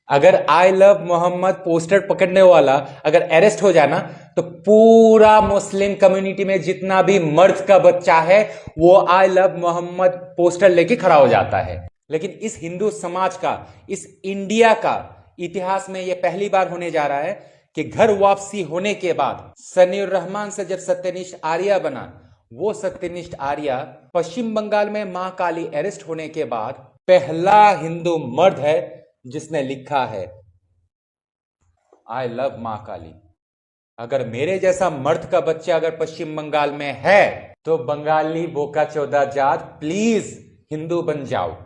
अगर I love Mohammad poster पकड़ने वाला अगर अरेस्ट हो जाए ना, तो पूरा मुस्लिम कम्युनिटी में जितना भी मर्द का बच्चा है वो आई लव मोहम्मद पोस्टर लेके खड़ा हो जाता है। लेकिन इस हिंदू समाज का, इस इंडिया का इतिहास में यह पहली बार होने जा रहा है कि घर वापसी होने के बाद सनीउर रहमान से जब सत्यनिष्ठ आर्या बना, वो सत्यनिष्ठ आर्या पश्चिम बंगाल में मां काली अरेस्ट होने के बाद पहला हिंदू मर्द है जिसने लिखा है आई लव मां काली। अगर मेरे जैसा मर्द का बच्चा अगर पश्चिम बंगाल में है तो बंगाली बोका चौदह जात प्लीज हिंदू बन जाओ,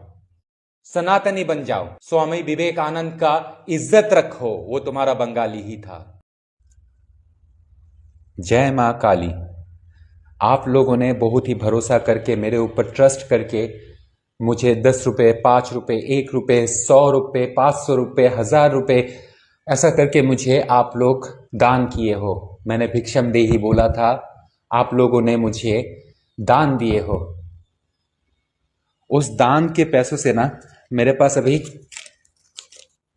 सनातनी बन जाओ, स्वामी विवेकानंद का इज्जत रखो, वो तुम्हारा बंगाली ही था। जय मां काली। आप लोगों ने बहुत ही भरोसा करके मेरे ऊपर ट्रस्ट करके मुझे 10 रुपए, 5 रुपए, 1 रुपए, 100 रुपए, 500 रुपए, 1000 रुपए ऐसा करके मुझे आप लोग दान किए हो। मैंने भिक्षम देही बोला था, आप लोगों ने मुझे दान दिए हो। उस दान के पैसों से ना मेरे पास अभी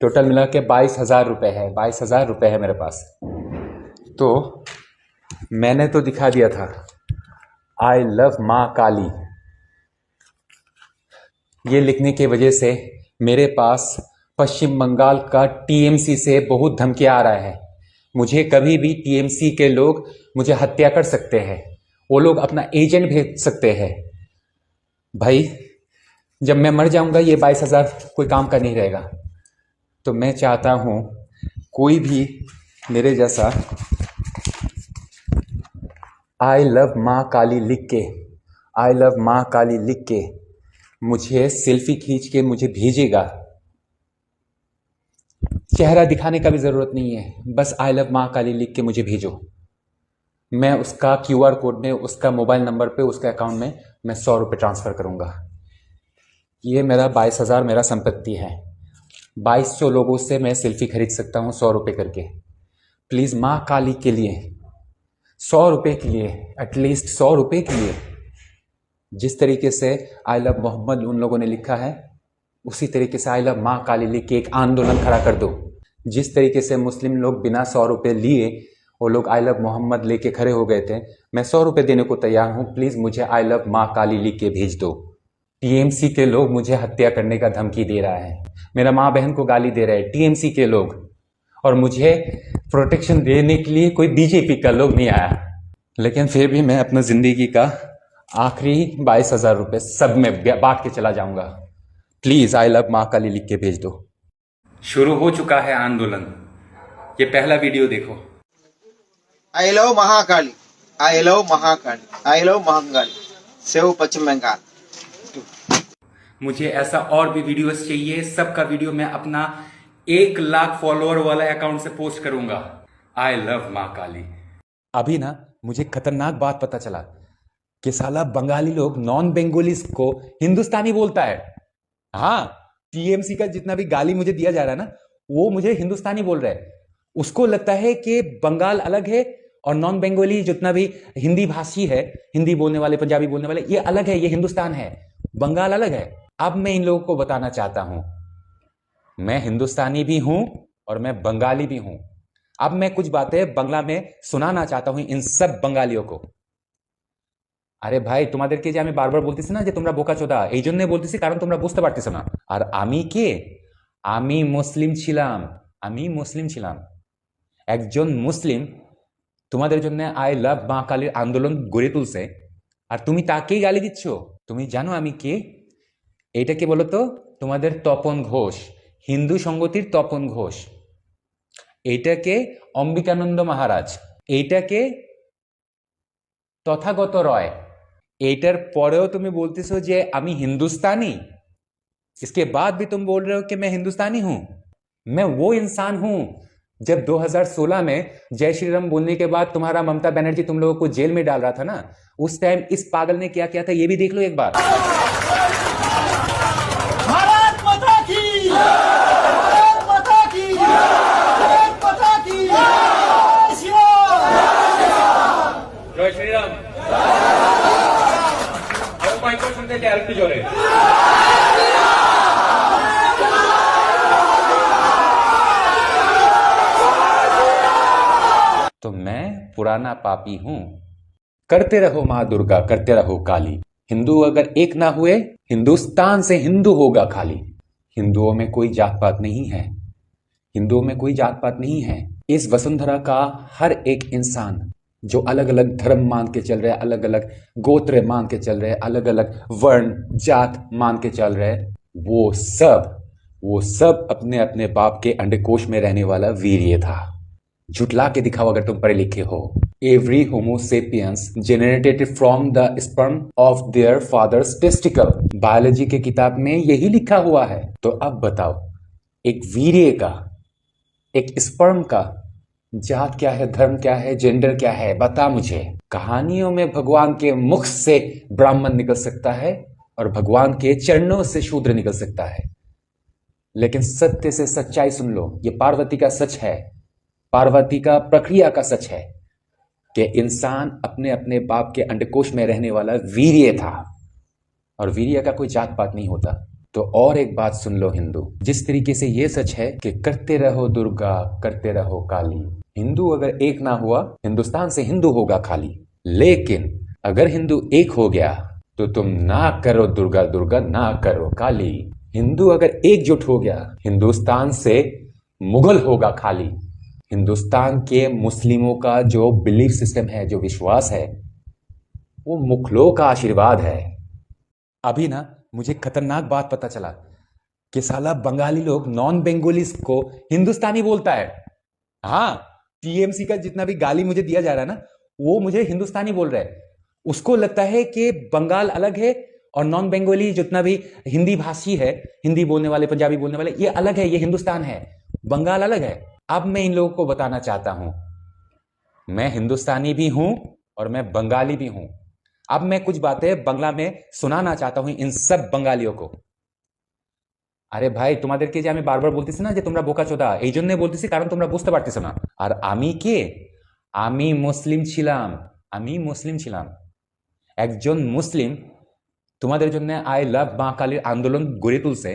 टोटल मिला के 22,000 रुपए है। 22,000 रुपए है मेरे पास। तो मैंने तो दिखा दिया था आई लव मां काली, ये लिखने की वजह से मेरे पास पश्चिम बंगाल का टीएमसी से बहुत धमकियां आ रहा है। मुझे कभी भी टीएमसी के लोग मुझे हत्या कर सकते हैं, वो लोग अपना एजेंट भेज सकते हैं। भाई जब मैं मर जाऊंगा ये 22,000 कोई काम का नहीं रहेगा। तो मैं चाहता हूं कोई भी मेरे जैसा आई लव मां काली लिख के, आई लव मां काली लिख के मुझे सेल्फी खींच के मुझे भेजेगा। चेहरा दिखाने का भी जरूरत नहीं है, बस आई लव मां काली लिख के मुझे भेजो। मैं उसका क्यूआर कोड में, उसका मोबाइल नंबर पे, उसके अकाउंट में मैं 100 रुपये ट्रांसफर करूंगा। ये मेरा 22,000 मेरा संपत्ति है। 2200 लोगों से मैं सेल्फी खरीद सकता हूँ 100 रुपये करके। प्लीज मां काली के लिए 100 रुपये के लिए, एटलीस्ट 100 रुपये के लिए, जिस तरीके से आई लव मोहम्मद उन लोगों ने लिखा है उसी तरीके से आई लव मां काली लिख के एक आंदोलन खड़ा कर दो। जिस तरीके से मुस्लिम लोग बिना 100 रुपये लिए वो लोग आई लव मोहम्मद लेके खड़े हो गए थे, मैं 100 रुपये देने को तैयार हूं। प्लीज मुझे आई लव मां काली लिख के भेज दो। टीएमसी के लोग मुझे हत्या करने का धमकी दे रहा है, मेरा माँ बहन को गाली दे रहे हैं टीएमसी के लोग, और मुझे प्रोटेक्शन देने के लिए कोई बीजेपी का लोग नहीं आया। लेकिन फिर भी मैं अपना जिंदगी का आखिरी 22,000 रुपये सब में बांट के चला जाऊंगा। प्लीज आई लव मां काली लिख के भेज दो। शुरू हो चुका है आंदोलन। ये पहला वीडियो देखो। I love Mahakali, I love Mahakali, I love Mahakali, save Paschim Bangal. मुझे ऐसा और भी वीडियोस चाहिए। सबका वीडियो मैं अपना 1 लाख फॉलोअर वाला अकाउंट से पोस्ट करूंगा। आई लव मां काली। अभी ना मुझे खतरनाक बात पता चला कि साला बंगाली लोग नॉन बेंगोलीज को हिंदुस्तानी बोलता है। हाँ, टीएमसी का जितना भी गाली मुझे दिया जा रहा है ना, वो मुझे हिंदुस्तानी बोल रहा है। उसको लगता है कि बंगाल अलग है और नॉन बेंगोली जितना भी हिंदी भाषी है, हिंदी बोलने वाले, पंजाबी बोलने वाले, ये अलग है, ये हिंदुस्तान है, बंगाल अलग है। अब मैं इन लोगों को बताना चाहता हूं मैं हिंदुस्तानी भी हूं और मैं बंगाली भी हूं। अब मैं कुछ बातें बंगला में सुनाना चाहता हूं इन सब बंगालियों को। আরে ভাই তোমাদেরকে যে আমি বারবার বলতেছি না যে তোমরা বোকাচোদা, এই জন্য বলতেছি কারণ তোমরা বুঝতে পারতেছ না। আর আমি কে? আমি মুসলিম ছিলাম, আমি মুসলিম ছিলাম, একজন মুসলিম তোমাদের জন্য আই লাভ মা কালীর আন্দোলন গড়ে তুলছে, আর তুমি তাকেই গালি দিচ্ছ। তুমি জানো আমি কে? এইটাকে বলো তো তোমাদের তপন ঘোষ, হিন্দু সংগতির তপন ঘোষ। এইটাকে অম্বিকানন্দ মহারাজ, এইটাকে তথাগত রয়। एटर पढ़ो तुम्हें बोलते हो जे अमी हिंदुस्तानी, इसके बाद भी तुम बोल रहे हो कि मैं हिंदुस्तानी हूं। मैं वो इंसान हूं जब 2016 में जय श्री राम बोलने के बाद तुम्हारा ममता बनर्जी तुम लोगों को जेल में डाल रहा था ना, उस टाइम इस पागल ने क्या किया था ये भी देख लो एक बार। भारत माता की, भारत माता की, भारत माता की, जय श्री राम। माइक्रो सुनते हैं आरेकटू जोरे। तो मैं पुराना पापी हूं। करते रहो मां दुर्गा, करते रहो काली। हिंदू अगर एक ना हुए, हिंदुस्तान से हिंदू होगा खाली। हिंदुओं में कोई जात पात नहीं है, हिंदुओं में कोई जात पात नहीं है। इस वसुंधरा का हर एक इंसान जो अलग अलग धर्म मान के चल रहे हैं, अलग अलग गोत्र मान के चल रहे हैं, अलग अलग वर्ण जात मान के चल रहे हैं, वो सब अपने अपने बाप के अंडकोश में रहने वाला वीर्य था। झुटला के दिखाओ अगर तुम पढ़े लिखे हो। Every homo sapiens generated from the sperm of their fathers testicle. Biology के किताब में यही लिखा हुआ है। तो अब बताओ, एक वीर्य का, एक स्पर्म का जात क्या है, धर्म क्या है, जेंडर क्या है, बता मुझे। कहानियों में भगवान के मुख से ब्राह्मण निकल सकता है और भगवान के चरणों से शूद्र निकल सकता है, लेकिन सत्य से सच्चाई सुन लो। ये पार्वती का सच है, पार्वती का प्रक्रिया का सच है कि इंसान अपने अपने बाप के अंडकोश में रहने वाला वीर्य था, और वीर्य का कोई जात पात नहीं होता। तो और एक बात सुन लो हिंदू, जिस तरीके से ये सच है कि करते रहो दुर्गा, करते रहो काली। हिंदू अगर एक ना हुआ, हिंदुस्तान से हिंदू होगा खाली। लेकिन अगर हिंदू एक हो गया तो तुम ना करो दुर्गा दुर्गा, ना करो काली। हिंदू अगर एकजुट हो गया, हिंदुस्तान से मुगल होगा खाली। हिंदुस्तान के मुस्लिमों का जो बिलीफ सिस्टम है, जो विश्वास है, वो मुगलों का आशीर्वाद है। अभी ना मुझे खतरनाक बात पता चला कि साला बंगाली लोग नॉन बेंगोलीज को हिंदुस्तानी बोलता है। हाँ, टीएमसी का जितना भी गाली मुझे दिया जा रहा है ना, वो मुझे हिंदुस्तानी बोल रहा है। उसको लगता है कि बंगाल अलग है और नॉन बेंगोली जितना भी हिंदी भाषी है, हिंदी बोलने वाले, पंजाबी बोलने वाले, ये अलग है, ये हिंदुस्तान है, बंगाल अलग है। अब मैं इन लोगों को बताना चाहता हूं, मैं हिंदुस्तानी भी हूं और मैं बंगाली भी हूं। अब मैं कुछ बातें बंगला में सुनाना चाहता हूं इन सब बंगालियों को। আরে ভাই, তোমাদেরকে যে আমি বারবার বলতেছি না যে তোমরা বোকাচোদা, এই জন্যই বলতেছি কারণ তোমরা বুঝতে পারতেছো না। আর আমি কে? আমি মুসলিম ছিলাম, আমি মুসলিম ছিলাম। একজন মুসলিম তোমাদের জন্য আই লাভ মা কালীর আন্দোলন গড়ে তুলছে,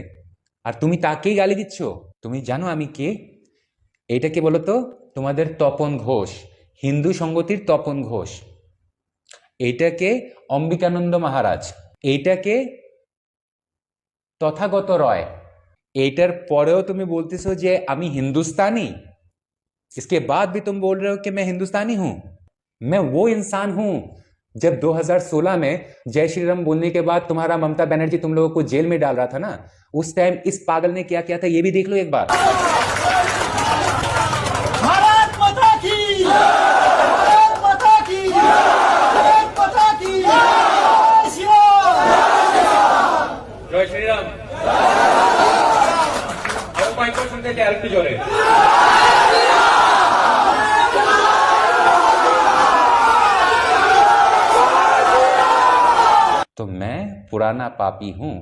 আর তুমি তাকেই গালি দিচ্ছ। তুমি জানো আমি কে? এইটাকে বলো তো তোমাদের তপন ঘোষ, হিন্দু সংগতির তপন ঘোষ। এইটাকে অম্বিকানন্দ মহারাজ, এইটাকে তথাগত রয়। এইটার পরেও তুমি বলতেছো যে আমি हिंदुस्तानी, इसके बाद भी तुम बोल रहे हो कि मैं हिंदुस्तानी हूं। मैं वो इंसान हूं जब 2016 में जय श्री राम बोलने के बाद तुम्हारा ममता बनर्जी तुम लोगों को जेल में डाल रहा था ना, उस टाइम इस पागल ने क्या किया था ये भी देख लो एक बार। भारत माता की, भारत माता की, भारत माता की, जय श्री राम। जय श्री राम। माइक শুনতে চাই আরেকটু জোরে। तो मैं पुराना पापी हूं।